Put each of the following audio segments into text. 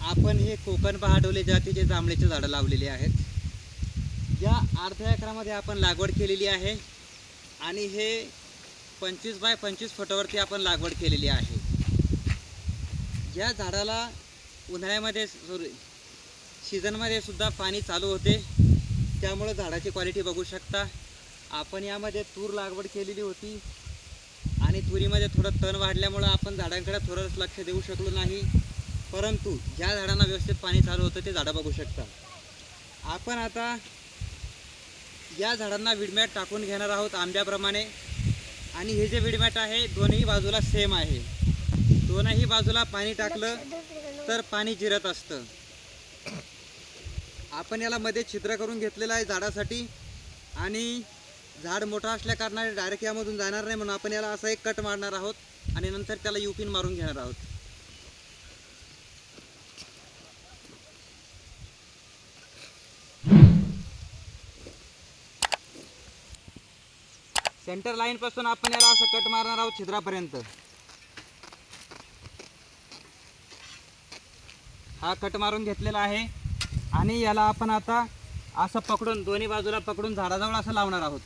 आपण हे कोकण पहाडोले जातीचे जांभळीचे झाडं लावलेली आहेत। या अर्ध्या एकरामध्ये आपण लागवड केलेली आहे आणि हे 25 बाय 25 फुटावरती आपण लागवड केलेली आहे। या झाडाला उन्हाळ्यामध्ये सीझनमध्ये सुद्धा पाणी चालू होते, त्यामुळे झाडाची क्वालिटी बघू शकता। आपण यामध्ये तूर लागवड केलेली होती आणि तुरीमध्ये थोडं तण वाढल्यामुळे आपण झाडांकडे थोडं लक्ष देऊ शकलो नाही, परंतु ज्या झाडांना व्यवस्थित पाणी चालू होतं ते झाडं बघू शकता। आपण आता या झाडांना विडमॅट टाकून घेणार आहोत आंब्याप्रमाणे। आणि हे जे विडमॅट आहे दोन्ही बाजूला सेम आहे, दोनही बाजूला पाणी टाकलं तर पाणी जिरत असतं। आपण याला मध्ये छिद्र करून घेतलेलं आहे झाडासाठी, आणि झाड मोठा असल्या कारणाने डायरेक्ट यामधून जाणार नाही, म्हणून आपण याला असा एक कट मारणार आहोत आणि नंतर त्याला युपिन मारून घेणार आहोत। सेंटर लाईन पासून आपण याला असं कट मारणार आहोत छिद्रापर्यंत। हा कट मारून घेतलेला आहे आणि याला आपण आता असं पकडून दोन्ही बाजूला पकडून झाडाजवळ असं लावणार आहोत।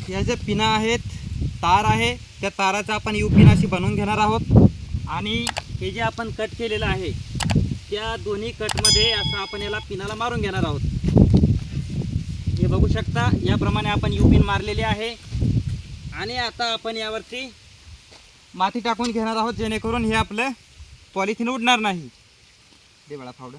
या ज्या पिना आहेत, तार आहे, त्या ताराचा आपण युपिन अशी बनवून घेणार आहोत। आणि हे जे आपण कट केलेलं आहे त्या दोन्ही कटमध्ये असं आपण याला पिनाला मारून घेणार आहोत। हे बघू शकता, याप्रमाणे आपण युपिन मारलेले आहे। आणि आता आपण यावरती माती टाकून घेणार आहोत, जेणेकरून हे आपलं पॉलिथिन उडणार नाही। दे बळा फावडं।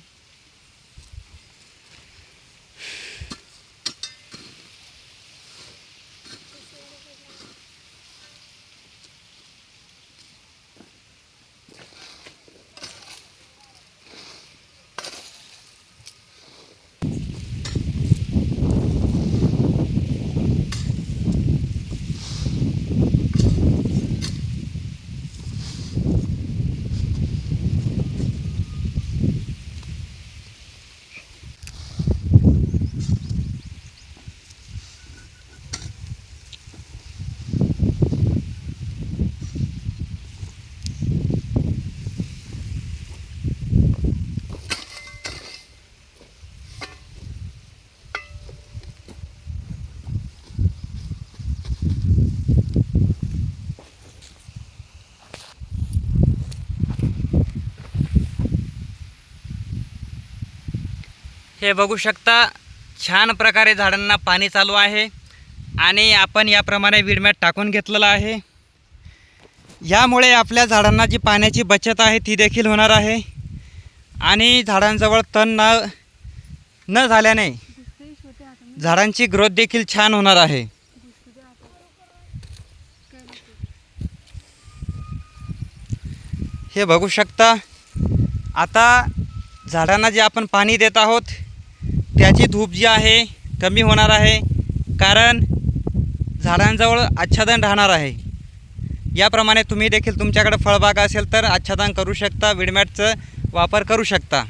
हे बघू शकता, छान प्रकारे झाडांना पाणी चालू आहे आणि आपण याप्रमाणे विडमॅट टाकून घेतलेला आहे। यामुळे आपल्या झाडांना जी पाण्याची बचत आहे ती देखील होणार आहे आणि झाडांजवळ तण न झाल्याने झाडांची ग्रोथ देखील छान होणार आहे। हे बघू शकता, आता झाडांना जे आपण पाणी देत आहोत त्याची धूप जी आहे कमी होणार आहे, कारण झाडांजवळ आच्छादन राहणार आहे। याप्रमाणे तुम्ही देखील तुमच्याकडे फळबागा असेल तर आच्छादन करू शकता, विडमॅटचा वापर करू शकता।